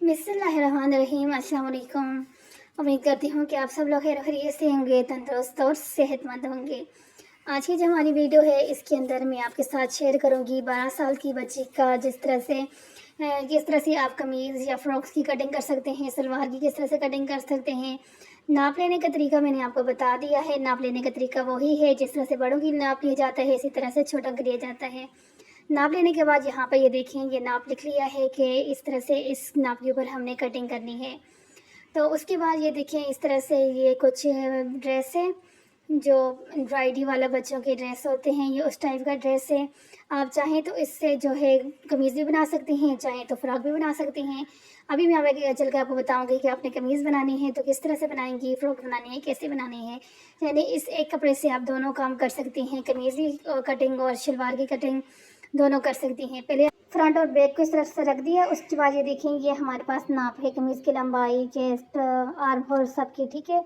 बिस्मिल्लाहिर्रहमानिर्रहीम। अस्सलाम वालेकुम। उम्मीद करती हूँ कि आप सब लोग खैर खैरियत से होंगे, तंदुरुस्त और सेहतमंद होंगे। आज की जो हमारी वीडियो है इसके अंदर मैं आपके साथ शेयर करूँगी 12 साल की बच्ची का किस तरह से आप कमीज़ या फ्रॉक्स की कटिंग कर सकते हैं, सलवार की किस तरह से कटिंग कर सकते हैं। नाप लेने का तरीका मैंने आपको बता दिया है। नाप लेने का तरीका वही है जिस तरह से बड़ों की नाप लिया जाता है, इसी तरह से छोटों का लिया जाता है। नाप लेने के बाद यहाँ पर ये देखें, ये नाप लिख लिया है कि इस तरह से इस नाप के ऊपर हमने कटिंग करनी है। तो उसके बाद ये देखें, इस तरह से ये कुछ ड्रेस है जो एम्ब्रॉयडरी वाला बच्चों के ड्रेस होते हैं, ये उस टाइप का ड्रेस है। आप चाहें तो इससे जो है कमीज़ भी बना सकती हैं, चाहें तो फ्रॉक भी बना सकती हैं। अभी मैं आगे चल के आपको बताऊंगी कि आपने कमीज़ बनानी है तो किस तरह से बनाएंगी, फ्रॉक बनानी है कैसे बनानी है। यानी इस एक कपड़े से आप दोनों काम कर सकती हैं, कमीज़ की कटिंग और शलवार की कटिंग दोनों कर सकती हैं। पहले फ्रंट और बैक को इस तरफ से रख दिया। उसके बाद ये देखेंगे हमारे पास नाप है कमीज़ की लंबाई, चेस्ट, आर्म होल सबकी, ठीक है।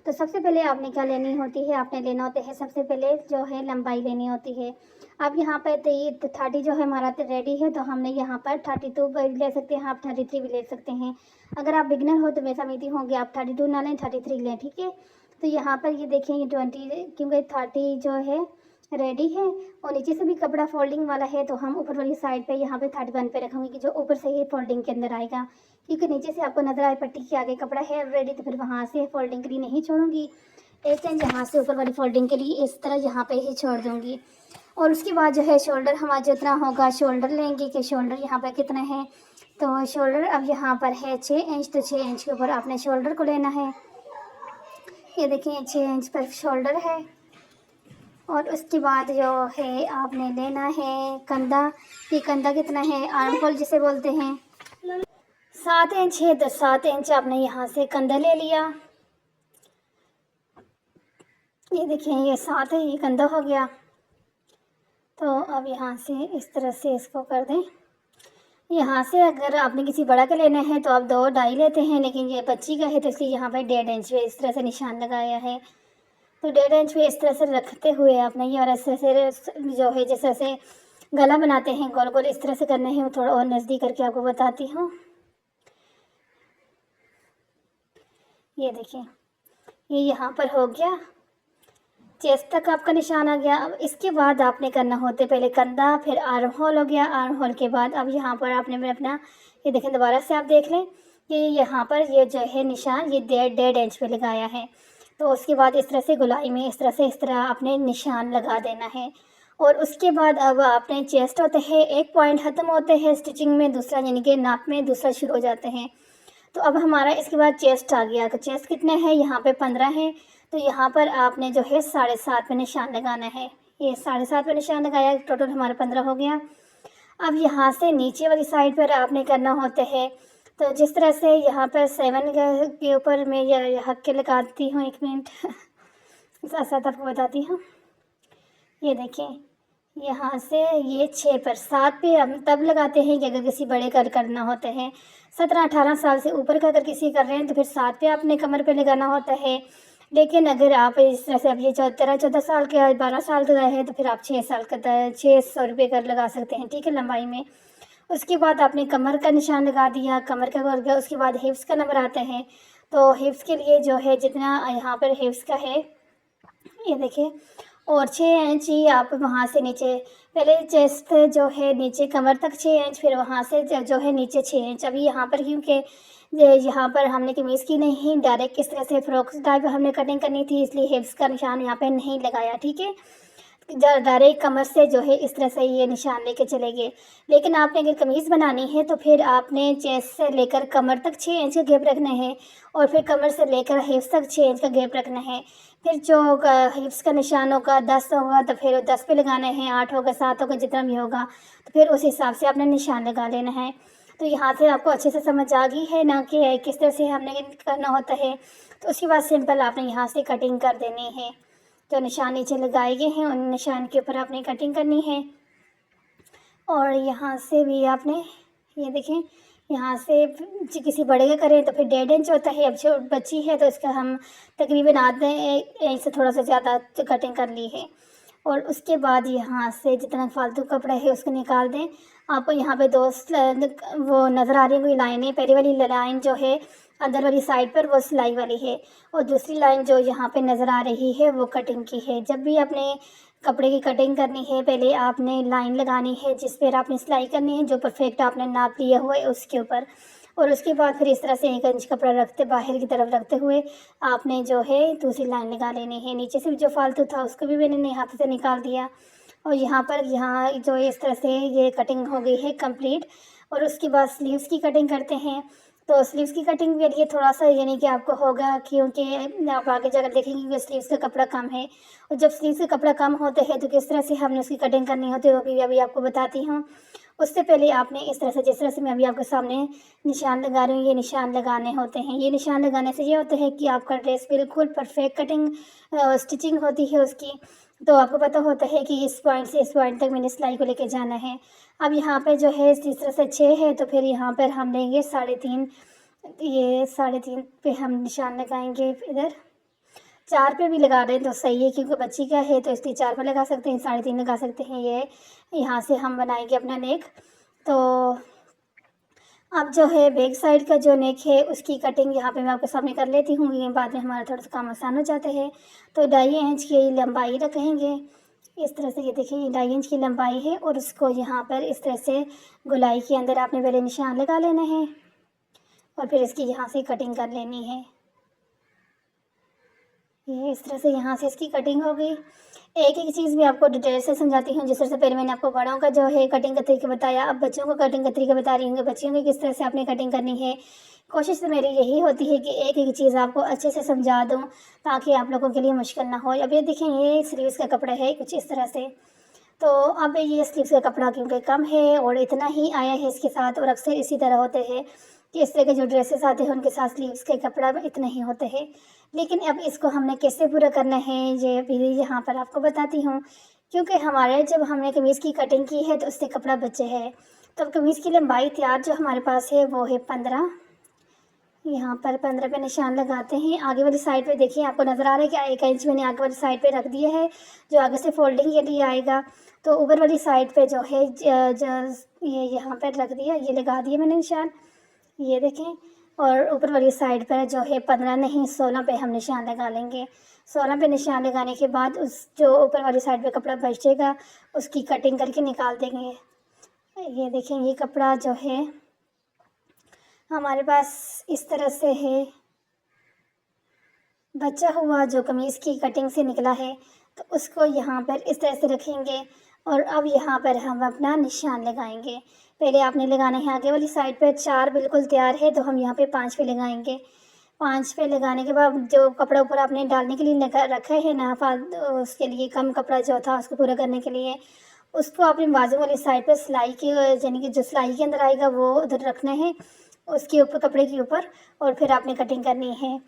तो सबसे पहले आपने क्या लेनी होती है, आपने लेना होता है सबसे पहले जो है लंबाई लेनी होती है। अब यहाँ पर 30 जो है हमारा रेडी है, तो हमने यहाँ पर 32 भी ले सकते हैं, आप 33 भी ले सकते हैं। अगर आप बिगनर हो तो मैं समझती होंगे आप 32 ना लें, 33 लें, ठीक है। तो यहाँ पर ये देखेंगे 20, क्योंकि 30 जो है रेडी है और नीचे से भी कपड़ा फोल्डिंग वाला है, तो हम ऊपर वाली साइड पे यहाँ पे 31 पे रखेंगे कि जो ऊपर से ही फोल्डिंग के अंदर आएगा, क्योंकि नीचे से आपको नजर आए पट्टी के आगे कपड़ा है रेडी, तो फिर वहाँ से फोल्डिंग के लिए नहीं छोड़ूंगी। एक इंच यहाँ से ऊपर वाली फोल्डिंग के लिए इस तरह यहाँ पे ही छोड़ दूँगी। और उसके बाद जो है शोल्डर हमारा जितना होगा शोल्डर लेंगे कि शोल्डर यहाँ पर कितना है। तो शोल्डर अब यहाँ पर है 6 इंच, तो 6 इंच के ऊपर आपने शोल्डर को लेना है। ये देखिए 6 इंच पर शोल्डर है। और उसके बाद जो है आपने लेना है कंधा। ये कंधा कितना है, आर्म होल जिसे बोलते हैं, 7 इंच है, तो 7 इंच आपने यहाँ से कंधा ले लिया। ये देखिए ये 7 है, ये कंधा हो गया। तो अब यहाँ से इस तरह से इसको कर दें। यहाँ से अगर आपने किसी बड़ा का लेना है तो आप 2 2.5 लेते हैं, लेकिन ये बच्ची का है तो इसलिए यहाँ पर 1.5 इंच पे इस तरह से निशान लगाया है। तो 1.5 इंच पे इस तरह से रखते हुए आपने ये और ऐसे से जो है जैसे से गला बनाते हैं गोल गोल इस तरह से करना है। मैं थोड़ा और नज़दीक करके आपको बताती हूँ। ये देखिए ये यहाँ पर हो गया, चेस्ट तक आपका निशान आ गया। अब इसके बाद आपने करना होते पहले कंधा, फिर आर्म होल हो गया। आर्म होल के बाद अब यहाँ पर आपने अपना ये देखें, दोबारा से आप देख लें कि यहाँ पर ये जो है निशान ये 1.5 इंच पे लगाया है। तो उसके बाद इस तरह से गुलाई में इस तरह आपने निशान लगा देना है। और उसके बाद अब आपने चेस्ट होते हैं, एक पॉइंट ख़त्म होते हैं स्टिचिंग में, दूसरा यानी कि नाप में दूसरा शुरू हो जाते हैं। तो अब हमारा इसके बाद चेस्ट आ गया। तो चेस्ट कितने हैं, यहाँ पे 15 है। तो यहाँ पर आपने जो है 7.5 पे निशान लगाना है। ये 7.5 पे निशान लगाया, टोटल हमारा 15 हो गया। अब यहाँ से नीचे वाली साइड पर आपने करना होता है, तो जिस तरह से यहाँ पर 7 के ऊपर मैं यह हक के लगाती हूँ, 1 मिनट साथ साथ आपको बताती हूँ। ये देखें यहाँ से ये 6 पर 7 पे हम तब लगाते हैं कि अगर किसी बड़े का करना होता है। 17-18 साल से ऊपर का अगर किसी कर रहे हैं तो फिर 7 पे आपने कमर पे लगाना होता है। लेकिन अगर आप इस तरह से अब ये 13-14 साल के 12 साल का है तो फिर आप 6 साल का 600 रुपये का लगा सकते हैं, ठीक है, लंबाई में। उसके बाद आपने कमर का निशान लगा दिया, कमर का हो गया। उसके बाद हिप्स का नंबर आता है, तो हिप्स के लिए जो है जितना यहाँ पर हिप्स का है ये देखिए, और 6 इंच ही आप वहाँ से नीचे, पहले चेस्ट जो है नीचे कमर तक 6 इंच, फिर वहाँ से जो है नीचे 6 इंच। अभी यहाँ पर क्योंकि यहाँ पर हमने कमीज़ की नहीं, डायरेक्ट इस तरह से फ्रॉक टाइप हमने कटिंग करनी थी, इसलिए हिप्स का निशान यहाँ पे नहीं लगाया, ठीक है। डायरेक्ट कमर से जो है इस तरह से ये निशान लेके चलेंगे। लेकिन आपने अगर कमीज़ बनानी है तो फिर आपने चेस्ट से लेकर कमर तक 6 इंच का गैप रखना है, और फिर कमर से लेकर हिप्स तक 6 इंच का गैप रखना है। फिर जो हिप्स का निशान होगा 10 होगा तो फिर 10 पे लगाना है, 8 होगा, 7 होगा, जितना भी होगा तो फिर उस हिसाब से आपने निशान लगा लेना है। तो यहाँ से आपको अच्छे से समझ आ गई है ना कि किस तरह से हमने करना होता है। तो उसके बाद सिंपल आपने यहाँ से कटिंग कर देनी है। जो निशान नीचे लगाए गए हैं उन निशान के ऊपर आपने कटिंग करनी है। और यहाँ से भी आपने ये देखें, यहाँ से किसी बड़े का करें तो फिर 1.5 इंच होता है। अब जो बच्ची है तो इसका हम तकरीबन आधे इंच से थोड़ा सा ज़्यादा कटिंग कर ली है। और उसके बाद यहाँ से जितना फालतू कपड़ा है उसको निकाल दें। आपको यहाँ पे दो वो नज़र आ रही होंगी लाइनें। पहली वाली लाइन जो है अंदर वाली साइड पर वो सिलाई वाली है, और दूसरी लाइन जो यहाँ पे नज़र आ रही है वो कटिंग की है। जब भी आपने कपड़े की कटिंग करनी है, पहले आपने लाइन लगानी है जिस पर आपने सिलाई करनी है, जो परफेक्ट आपने नाप लिया हुआ है उसके ऊपर। और उसके बाद फिर इस तरह से 1 इंच कपड़ा रखते बाहर की तरफ रखते हुए आपने जो है दूसरी लाइन लगा लेनी है। नीचे से भी जो फालतू था उसको भी मैंने हाथ से निकाल दिया, और यहाँ जो इस तरह से ये कटिंग हो गई है कंप्लीट। और उसके बाद स्लीव्स की कटिंग करते हैं। तो स्लीव्स की कटिंग के लिए थोड़ा सा यानी कि आपको होगा, क्योंकि आप आगे जाकर देखेंगे कि स्लीव्स का कपड़ा कम है, और जब स्लीव्स का कपड़ा कम होते हैं तो किस तरह से हमने उसकी कटिंग करनी होती है वो भी अभी आपको बताती हूँ। उससे पहले आपने इस तरह से, जिस तरह से मैं अभी आपके सामने निशान लगा रही हूँ, ये निशान लगाने होते हैं। ये निशान लगाने से ये होता है कि आपका ड्रेस बिल्कुल परफेक्ट कटिंग स्टिचिंग होती है उसकी। तो आपको पता होता है कि इस पॉइंट से इस पॉइंट तक मैंने सिलाई को लेके जाना है। अब यहाँ पे जो है इस तरह से 6 है, तो फिर यहाँ पर हम लेंगे 3.5। ये 3.5 पे हम निशान लगाएंगे। इधर 4 पे भी लगा दें तो सही है, क्योंकि बच्ची का है तो इसलिए 4 पे लगा सकते हैं, 3.5 लगा सकते हैं। ये यहाँ से हम बनाएंगे अपना नेक। तो अब जो है बैक साइड का जो नेक है उसकी कटिंग यहाँ पे मैं आपके सामने कर लेती हूँ, ये बाद में हमारा थोड़ा सा काम आसान हो जाता है। तो 2.5 इंच की लंबाई रखेंगे इस तरह से। ये देखिए ये 2.5 इंच की लंबाई है, और उसको यहाँ पर इस तरह से गोलाई के अंदर आपने पहले निशान लगा लेना है, और फिर इसकी यहाँ से कटिंग कर लेनी है। ये इस तरह से यहाँ से इसकी कटिंग हो गई। एक एक चीज़ भी आपको डिटेल से समझाती हूँ। जिस तरह से पहले मैंने आपको बड़ों का जो है कटिंग का तरीका बताया, अब बच्चों को कटिंग का तरीका बता रही हूँ। बच्चियों की किस तरह से आपने कटिंग करनी है। कोशिश तो मेरी यही होती है कि एक एक चीज़ आपको अच्छे से समझा दूँ, ताकि आप लोगों के लिए मुश्किल ना हो। अब ये देखें, ये स्लीव्स का कपड़ा है कुछ इस तरह से। तो अब ये स्लीव्स का कपड़ा क्योंकि कम है और इतना ही आया है इसके साथ, और अक्सर इसी तरह होते हैं कि इस तरह के जो ड्रेसेस आते हैं उनके साथ स्लीव्स के कपड़ा इतने ही होते हैं। लेकिन अब इसको हमने कैसे पूरा करना है ये भी यहाँ पर आपको बताती हूँ। क्योंकि हमारे जब हमने कमीज़ की कटिंग की है तो उससे कपड़ा बचे है। तो अब कमीज़ की लंबाई तैयार जो हमारे पास है वो है 15। यहाँ पर 15 पे निशान लगाते हैं। आगे वाली साइड पे देखिए आपको नज़र आ रहा है कि 1 इंच मैंने आगे वाली साइड पे रख दिया है, जो आगे से फोल्डिंग के लिए आएगा। तो ऊपर वाली साइड पे जो है ये यहाँ पर रख दिया, ये लगा दिया मैंने निशान, ये देखें। और ऊपर वाली साइड पर जो है 15 नहीं 16 पे हम निशान लगा लेंगे। 16 पे निशान लगाने के बाद उस जो ऊपर वाली साइड पे कपड़ा बचेगा उसकी कटिंग करके निकाल देंगे। ये देखें ये कपड़ा जो है हमारे पास इस तरह से है, बचा हुआ जो कमीज़ की कटिंग से निकला है। तो उसको यहाँ पर इस तरह से रखेंगे, और अब यहाँ पर हम अपना निशान लगाएंगे। पहले आपने लगाना है आगे वाली साइड पर। 4 बिल्कुल तैयार है, तो हम यहाँ पे 5 पे लगाएंगे। 5 पे लगाने के बाद जो कपड़ा ऊपर आपने डालने के लिए लगा रखा है ना, उसके लिए कम कपड़ा जो था उसको पूरा करने के लिए, उसको आपने बाजू वाली साइड पर सिलाई के यानी कि जो सिलाई के अंदर आएगा वो उधर रखना है, उसके ऊपर कपड़े के ऊपर, और फिर आपने कटिंग करनी है।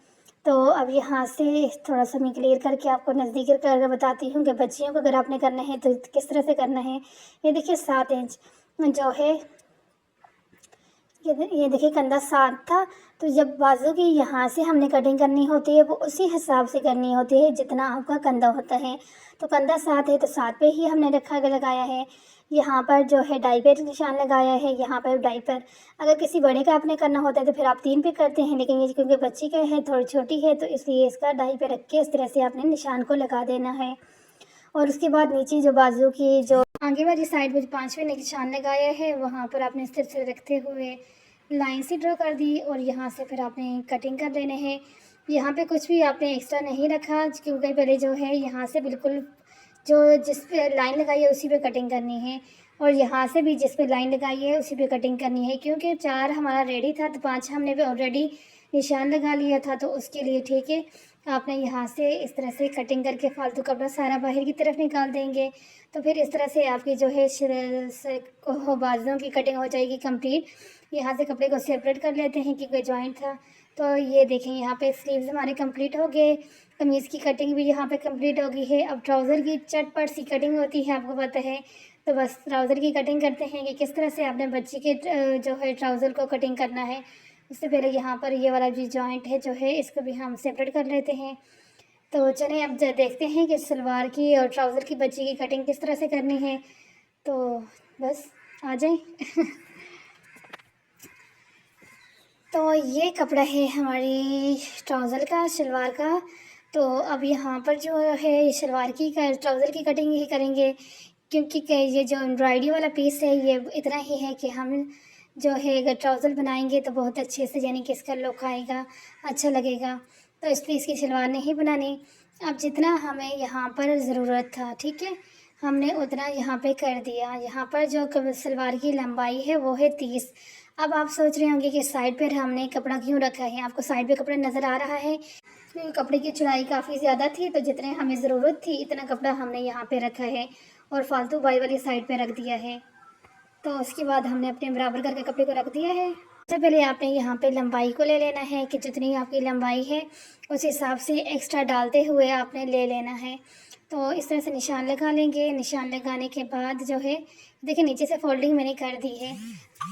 तो अब यहाँ से थोड़ा सा मैं क्लियर करके आपको नज़दीक करके बताती हूँ कि बच्चियों को अगर आपने करना है तो किस तरह से करना है। ये देखिए 7 इंच जो है, ये देखिए कंधा 7 था। तो जब बाजू की यहाँ से हमने कटिंग करनी होती है वो उसी हिसाब से करनी होती है जितना आपका कंधा होता है। तो कंधा 7 है तो 7 पे ही हमने लगाया है। यहाँ पर जो है 2.5 पे निशान लगाया है, यहाँ पर 2.5 पर। अगर किसी बड़े का आपने करना होता है तो फिर आप 3 पे करते हैं, लेकिन ये क्योंकि बच्ची का है थोड़ी छोटी है तो इसलिए इसका 2.5 पे रख के इस तरह से आपने निशान को लगा देना है। और उसके बाद नीचे जो बाजू की जो आगे वाली साइड में 5वें निशान लगाया है वहाँ पर आपने इस तरह से रखते हुए लाइन से ड्रॉ कर दी, और यहाँ से फिर आपने कटिंग कर लेने हैं। यहाँ पे कुछ भी आपने एक्स्ट्रा नहीं रखा, क्योंकि पहले जो है यहाँ से बिल्कुल जो जिस पे लाइन लगाई है उसी पे कटिंग करनी है, और यहाँ से भी जिस पे लाइन लगाई है उसी पे कटिंग करनी है। क्योंकि 4 हमारा रेडी था तो 5 हमने भी ऑलरेडी निशान लगा लिया था, तो उसके लिए ठीक है आपने यहाँ से इस तरह से कटिंग करके फालतू कपड़ा सारा बाहर की तरफ निकाल देंगे। तो फिर इस तरह से आपकी जो है बाजुओं की कटिंग हो जाएगी कंप्लीट। यहाँ से कपड़े को सेपरेट कर लेते हैं क्योंकि जॉइंट था। तो ये देखें यहाँ पे स्लीव्स हमारे कंप्लीट हो गए, कमीज़ की कटिंग भी यहाँ पे कंप्लीट हो गई है। अब ट्राउज़र की चटपट सी कटिंग होती है, आपको पता है। तो बस ट्राउज़र की कटिंग करते हैं कि किस तरह से आपने बच्ची के जो है ट्राउज़र को कटिंग करना है। उससे पहले यहाँ पर ये वाला जो जॉइंट है जो है इसको भी हम सेपरेट कर लेते हैं। तो चलिए अब देखते हैं कि सलवार की और ट्राउज़र की बच्ची की कटिंग किस तरह से करनी है। तो बस आ जाएं। तो ये कपड़ा है हमारी ट्राउज़र का, शलवार का। तो अब यहाँ पर जो है शलवार की ट्राउज़र की कटिंग ही करेंगे, क्योंकि ये जो एम्ब्रॉयडरी वाला पीस है ये इतना ही है कि हम जो है अगर ट्राउज़र बनाएंगे तो बहुत अच्छे से, यानी कि इसका लुक आएगा, अच्छा लगेगा। तो इसलिए इसकी शलवार नहीं बनानी। अब जितना हमें यहाँ पर ज़रूरत था, ठीक है, हमने उतना यहाँ पे कर दिया। यहाँ पर जो सलवार की लंबाई है वो है 30। अब आप सोच रहे होंगे कि साइड पर हमने कपड़ा क्यों रखा है। आपको साइड पे कपड़ा नज़र आ रहा है क्योंकि कपड़े की चौड़ाई काफ़ी ज़्यादा थी, तो जितने हमें ज़रूरत थी इतना कपड़ा हमने यहाँ पे रखा है और फालतू बाई वाली साइड पे रख दिया है। तो उसके बाद हमने अपने बराबर करके कपड़े को रख दिया है। सबसे पहले आपने यहाँ पे लंबाई को ले लेना है कि जितनी आपकी लंबाई है उस हिसाब से एक्स्ट्रा डालते हुए आपने ले लेना है। तो इस तरह से निशान लगा लेंगे। निशान लगाने के बाद जो है देखिए नीचे से फोल्डिंग मैंने कर दी है।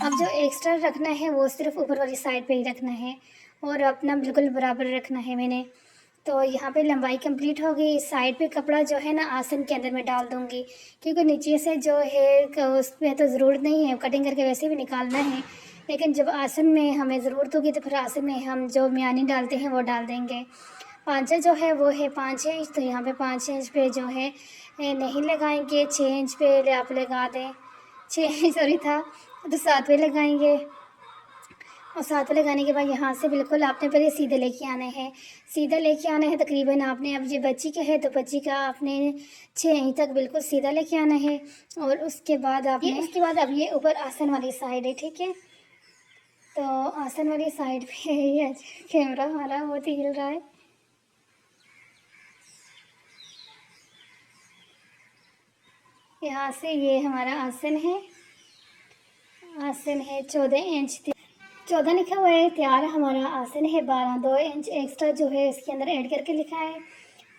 अब जो एक्स्ट्रा रखना है वो सिर्फ ऊपर वाली साइड पे ही रखना है और अपना बिल्कुल बराबर रखना है मैंने। तो यहाँ पे लंबाई कंप्लीट हो गई। साइड पे कपड़ा जो है ना आसन के अंदर मैं डाल दूँगी, क्योंकि नीचे से जो है उसमें तो ज़रूरत नहीं है, कटिंग करके वैसे भी निकालना है। लेकिन जब आसन में हमें ज़रूरत होगी तो फिर आसन में हम जो म्यानी डालते हैं वो डाल देंगे। पांचा जो है वो है 5 इंच, तो यहाँ पे 5 इंच पे जो है नहीं लगाएंगे, 6 इंच पे आप लगा दें। 6 इंच सॉरी था, तो 7 पे लगाएंगे। और 7 पे लगाने के बाद यहाँ से बिल्कुल आपने पहले सीधे लेके आना है। सीधा लेके आना है तकरीबन आपने, अब ये बच्ची का है तो बच्ची का आपने 6 इंच तक बिल्कुल सीधा लेके आना है। और उसके बाद अब ये ऊपर आसन वाली साइड है, ठीक है। तो आसन वाली साइड पे ये कैमरा हमारा बहुत ही हिल रहा है। यहाँ से ये हमारा आसन है। आसन है 14 इंच, 14 लिखा हुआ है। तैयार हमारा आसन है 12, 2 इंच एक्स्ट्रा जो है इसके अंदर ऐड करके लिखा है,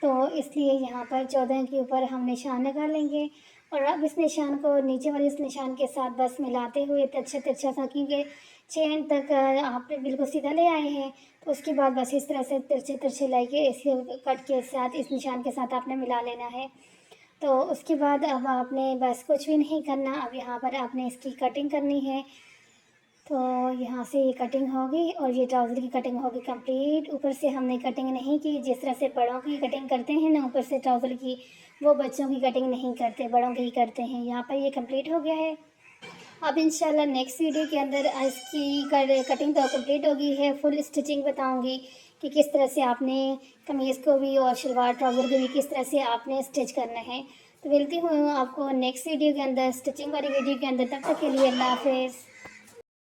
तो इसलिए यहाँ पर 14 के ऊपर हम निशान लगा लेंगे। और अब इस निशान को नीचे वाले इस निशान के साथ बस मिलाते हुए तिरछा तिरछा सा, क्योंकि 6 इंच तक आपने बिल्कुल सीधा ले आए हैं, तो उसके बाद बस इस तरह से तिरछे तिरछे लेके इसके कट के साथ इस निशान के साथ आपने मिला लेना है। तो उसके बाद अब आपने बस कुछ भी नहीं करना, अब यहाँ पर आपने इसकी कटिंग करनी है। तो यहाँ से ये कटिंग होगी और ये ट्राउज़र की कटिंग होगी कंप्लीट। ऊपर से हमने कटिंग नहीं की, जिस तरह से बड़ों की कटिंग करते हैं ना ऊपर से ट्राउज़र की, वो बच्चों की कटिंग नहीं करते, बड़ों की ही करते हैं। यहाँ पर ये कंप्लीट हो गया है। अब इंशाल्लाह नेक्स्ट वीडियो के अंदर इसकी कटिंग तो कंप्लीट होगी है, फुल स्टिचिंग बताऊँगी कि किस तरह से आपने कमीज़ को भी और शलवार ट्राउज़र को भी किस तरह से आपने स्टिच करना है। तो मिलती हूँ आपको नेक्स्ट वीडियो के अंदर, स्टिचिंग वाली वीडियो के अंदर। तब तक के लिए अल्लाह हाफ़िज़।